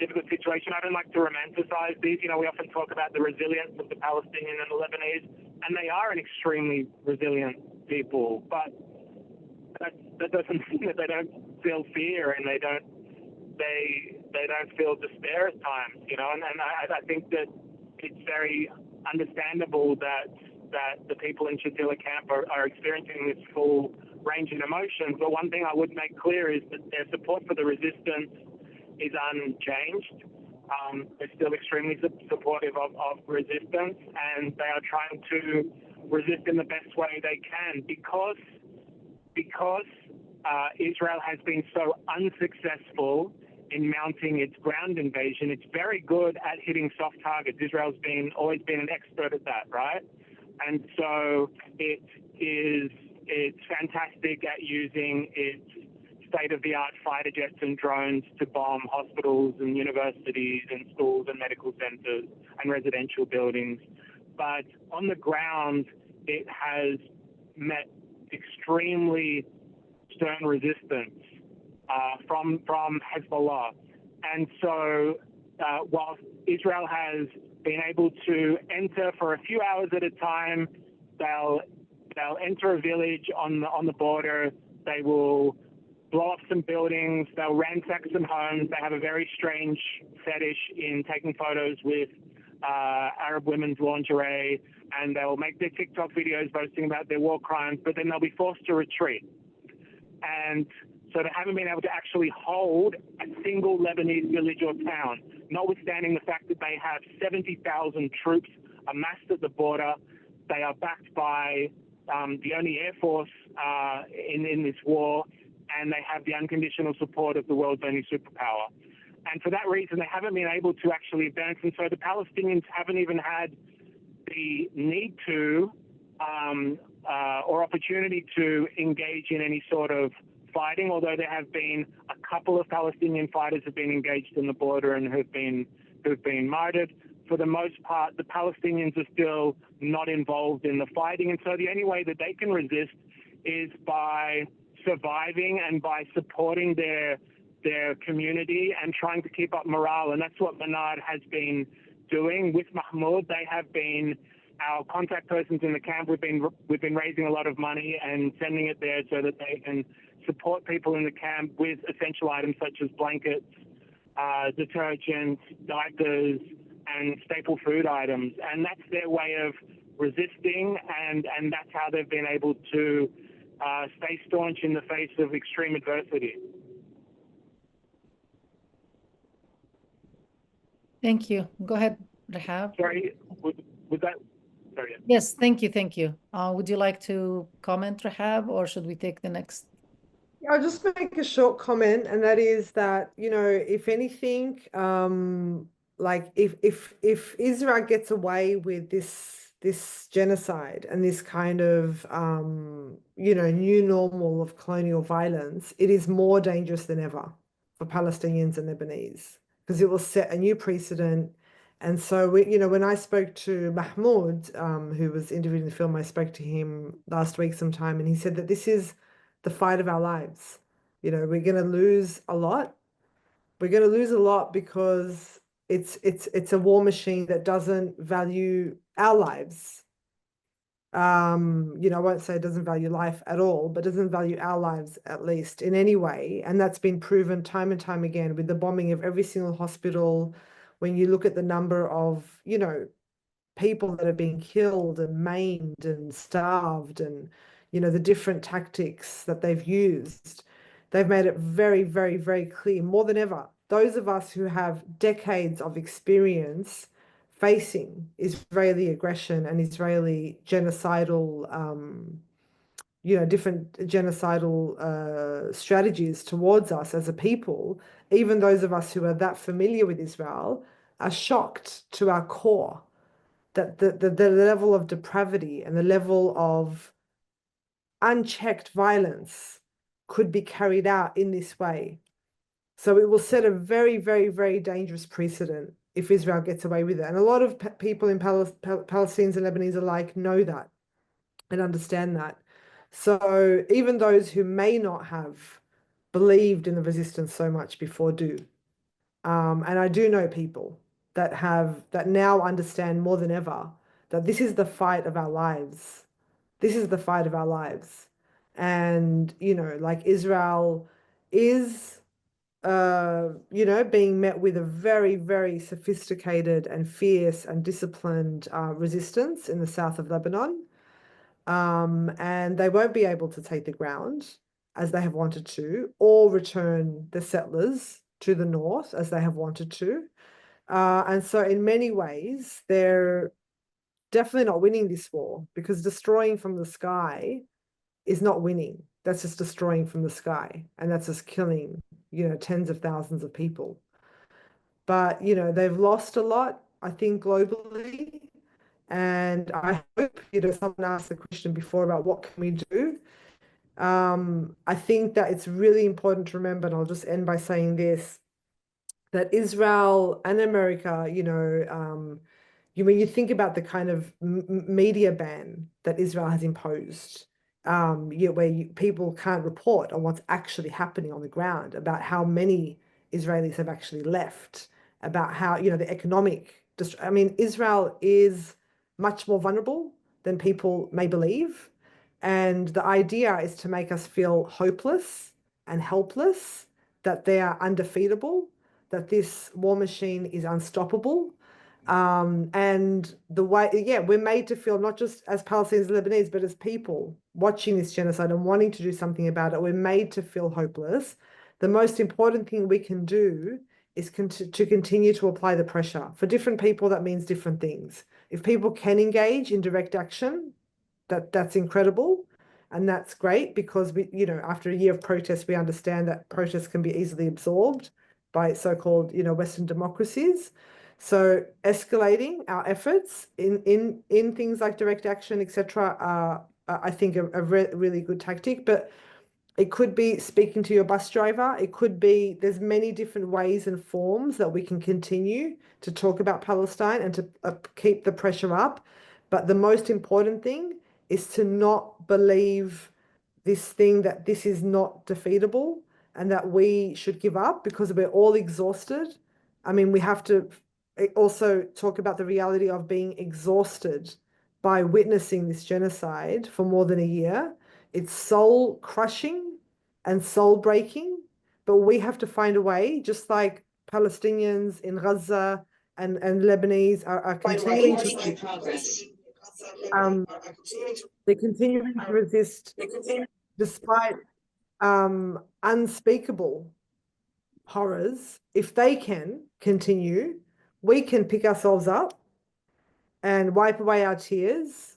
difficult situation. I don't like to romanticize these. We often talk about the resilience of the Palestinian and the Lebanese, and they are an extremely resilient people, but that doesn't mean that they don't feel fear and they don't feel despair at times, and I think that it's very understandable that the people in Shatila camp are experiencing this full range of emotions. But one thing I would make clear is that their support for the resistance is unchanged. They're still extremely supportive of resistance, and they are trying to resist in the best way they can because Israel has been so unsuccessful in mounting its ground invasion. It's very good at hitting soft targets. Israel's always been an expert at that, right? And so it's fantastic at using its state-of-the-art fighter jets and drones to bomb hospitals and universities and schools and medical centers and residential buildings. But on the ground, it has met extremely stern resistance from Hezbollah. And so while Israel has been able to enter for a few hours at a time, they'll enter a village on the border, they will blow up some buildings, they'll ransack some homes. They have a very strange fetish in taking photos with Arab women's lingerie, and they'll make their TikTok videos boasting about their war crimes, but then they'll be forced to retreat. And so they haven't been able to actually hold a single Lebanese village or town, notwithstanding the fact that they have 70,000 troops amassed at the border. They are backed by the only air force in this war, and they have the unconditional support of the world's only superpower. And for that reason, they haven't been able to actually advance. And so the Palestinians haven't even had the need to or opportunity to engage in any sort of fighting, although there have been a couple of Palestinian fighters have been engaged in the border and who've been martyred. For the most part, the Palestinians are still not involved in the fighting. And so the only way that they can resist is by surviving and by supporting their community and trying to keep up morale. And that's what Manad has been doing with Mahmoud. They have been our contact persons in the camp, we've been raising a lot of money and sending it there so that they can support people in the camp with essential items such as blankets, detergent, diapers, and staple food items. And that's their way of resisting, and that's how they've been able to stay staunch in the face of extreme adversity. Thank you. Go ahead, Rahab. Sorry, was that? Sorry. Yes, thank you, thank you. Would you like to comment, Rahab, or should we take the next? I'll just make a short comment, and that is that, you know, if anything, like if Israel gets away with this genocide and this kind of you know, new normal of colonial violence, it is more dangerous than ever for Palestinians and Lebanese, because it will set a new precedent. And so you know, when I spoke to Mahmoud, who was interviewed in the film, I spoke to him last week sometime, and he said that this is the fight of our lives. You know, we're going to lose a lot. We're going to lose a lot because it's a war machine that doesn't value our lives. You know, I won't say it doesn't value life at all, but doesn't value our lives, at least in any way. And that's been proven time and time again with the bombing of every single hospital. When you look at the number of, you know, people that are being killed and maimed and starved, and, you know, the different tactics that they've used, they've made it very, very, very clear, more than ever, those of us who have decades of experience facing Israeli aggression and Israeli genocidal, you know, different genocidal strategies towards us as a people, even those of us who are that familiar with Israel, are shocked to our core that the level of depravity and the level of unchecked violence could be carried out in this way. So it will set a very, very, very dangerous precedent if Israel gets away with it. And a lot of people in Palestinians and Lebanese alike know that and understand that. So even those who may not have believed in the resistance so much before do. And I do know people that now understand more than ever that this is the fight of our lives. This is the fight of our lives. And, you know, like Israel is, you know, being met with a very, very sophisticated and fierce and disciplined resistance in the south of Lebanon. And they won't be able to take the ground as they have wanted to, or return the settlers to the north as they have wanted to. And so in many ways, they're definitely not winning this war, because destroying from the sky is not winning. That's just destroying from the sky, and that's just killing, you know, tens of thousands of people. But, you know, they've lost a lot, I think, globally. And I hope, you know, someone asked the question before about what can we do. I think that it's really important to remember, and I'll just end by saying this, that Israel and America, you know, when you think about the kind of media ban that Israel has imposed, where people can't report on what's actually happening on the ground, about how many Israelis have actually left, about how, you know, the economic, I mean, Israel is much more vulnerable than people may believe. And the idea is to make us feel hopeless and helpless, that they are undefeatable, that this war machine is unstoppable. And the way, yeah, we're made to feel, not just as Palestinians and Lebanese, but as people watching this genocide and wanting to do something about it, we're made to feel hopeless. The most important thing we can do is to continue to apply the pressure. For different people, that means different things. If people can engage in direct action, that's incredible. And that's great, because we, you know, after a year of protests, we understand that protests can be easily absorbed by so-called, you know, Western democracies. So escalating our efforts in things like direct action, etc., are, I think, a really good tactic. But it could be speaking to your bus driver. It could be, there's many different ways and forms that we can continue to talk about Palestine and to keep the pressure up. But the most important thing is to not believe this thing that this is not defeatable and that we should give up because we're all exhausted. I mean, we have to also talk about the reality of being exhausted by witnessing this genocide for more than a year. It's soul crushing and soul breaking, but we have to find a way, just like Palestinians in Gaza and Lebanese are continuing to they're continuing to resist despite unspeakable horrors. If they can continue, we can pick ourselves up and wipe away our tears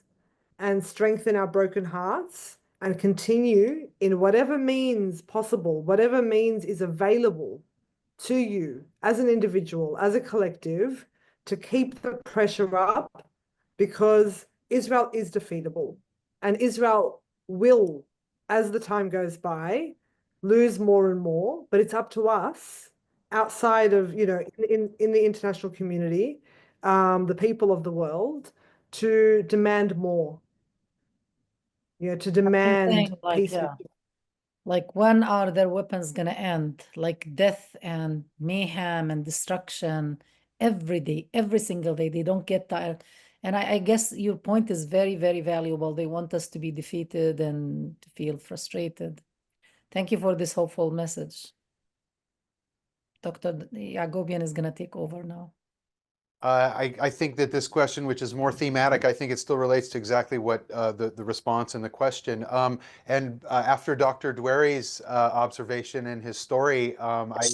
and strengthen our broken hearts and continue in whatever means possible, whatever means is available to you as an individual, as a collective, to keep the pressure up, because Israel is defeatable and Israel will, as the time goes by, lose more and more, but it's up to us outside of, you know, in the international community, the people of the world, to demand more, you know, to demand Saying, like, peace. yeah, like when are their weapons gonna end? Like death and mayhem and destruction every day, every single day. They don't get tired. And I guess your point is very, very valuable. They want us to be defeated and to feel frustrated. Thank you for this hopeful message. Dr. Yagobian is gonna take over now. I think that this question, which is more thematic, I think it still relates to exactly what the response and the question. After Dr. Dweri's observation and his story,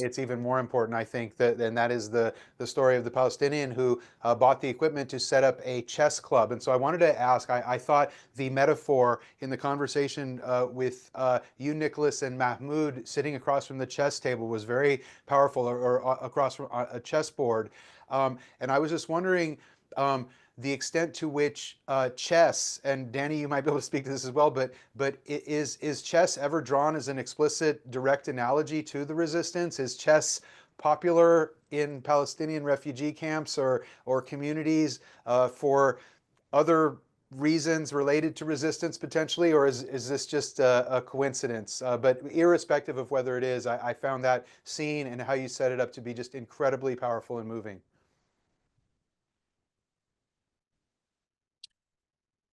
it's even more important, I think, and that is the story of the Palestinian who bought the equipment to set up a chess club. And so I wanted to ask, I thought the metaphor in the conversation with you, Nicholas, and Mahmoud sitting across from the chess table was very powerful, or across from a chessboard. And I was just wondering the extent to which chess, and Danny, you might be able to speak to this as well, but is chess ever drawn as an explicit, direct analogy to the resistance? Is chess popular in Palestinian refugee camps or communities for other reasons related to resistance potentially, or is this just a coincidence? But irrespective of whether it is, I found that scene and how you set it up to be just incredibly powerful and moving.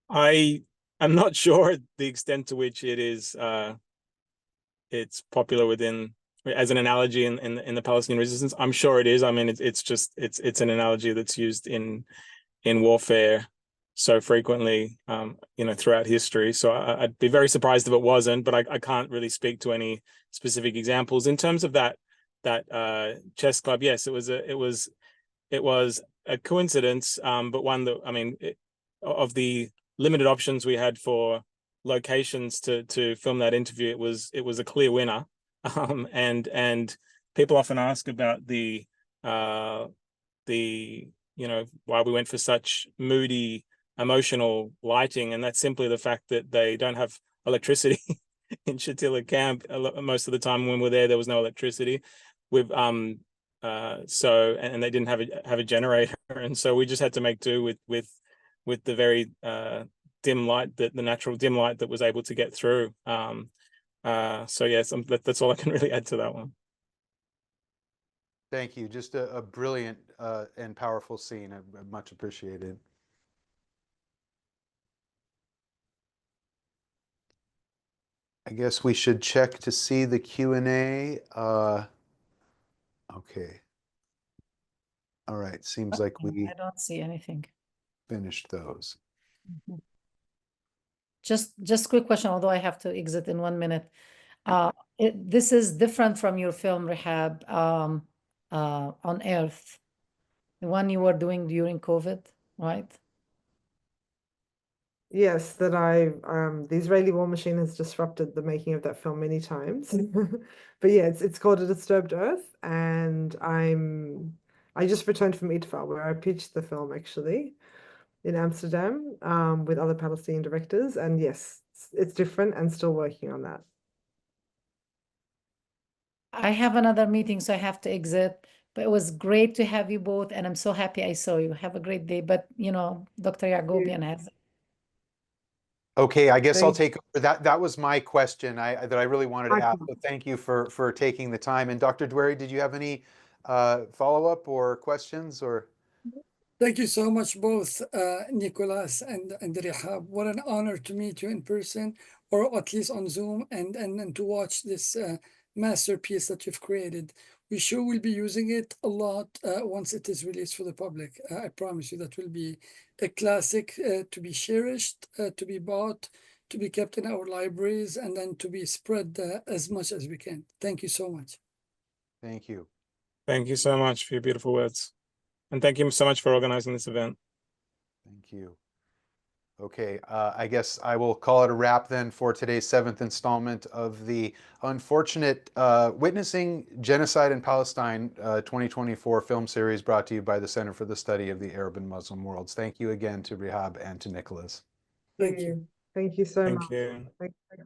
I'm not sure the extent to which it is it's popular within, as an analogy in the Palestinian resistance. I'm sure it is. I mean, it's an analogy that's used in warfare so frequently, you know, throughout history. So I'd be very surprised if it wasn't, but I can't really speak to any specific examples in terms of that chess club. Yes, it was a coincidence, but one that, I mean, of the limited options we had for locations to film that interview, it was a clear winner. And people often ask about the you know, why we went for such moody, emotional lighting, and that's simply the fact that they don't have electricity in Shatila camp. Most of the time when we're there was no electricity. We've so, and they didn't have a generator, and so we just had to make do with the very dim light, the natural dim light that was able to get through. So yes, that's all I can really add to that one. Thank you. Just a brilliant and powerful scene. Much appreciated. I guess we should check to see the Q&A. Okay. All right. Seems like we I don't see anything. finished those. Just quick question, although I have to exit in 1 minute. This is different from your film, Rehab, on Earth, the one you were doing during COVID, right? Yes, that the Israeli war machine has disrupted the making of that film many times. But yeah, it's called A Disturbed Earth, and I just returned from IDFA, where I pitched the film actually in Amsterdam with other Palestinian directors, and yes, it's different and still working on that. I have another meeting, so I have to exit. But it was great to have you both, and I'm so happy I saw you. Have a great day. But you know, Dr. Yagobian has. Okay, I guess I'll Thank take over. That was my question that I really wanted to ask. So thank you for taking the time. And Dr. Dweri, did you have any follow-up or questions or? Thank you so much, both Nicholas and Rihab. What an honor to meet you in person, or at least on Zoom, and to watch this masterpiece that you've created. We sure will be using it a lot once it is released for the public. I promise you that will be a classic to be cherished, to be bought, to be kept in our libraries, and then to be spread as much as we can. Thank you so much. Thank you. Thank you so much for your beautiful words. And thank you so much for organizing this event. Thank you. Okay, I guess I will call it a wrap then for today's 7th installment of the unfortunate Witnessing Genocide in Palestine 2024 film series brought to you by the Center for the Study of the Arab and Muslim Worlds. Thank you again to Rihab and to Nicholas. Thank you. Thank you so Thank much. you. Thank you.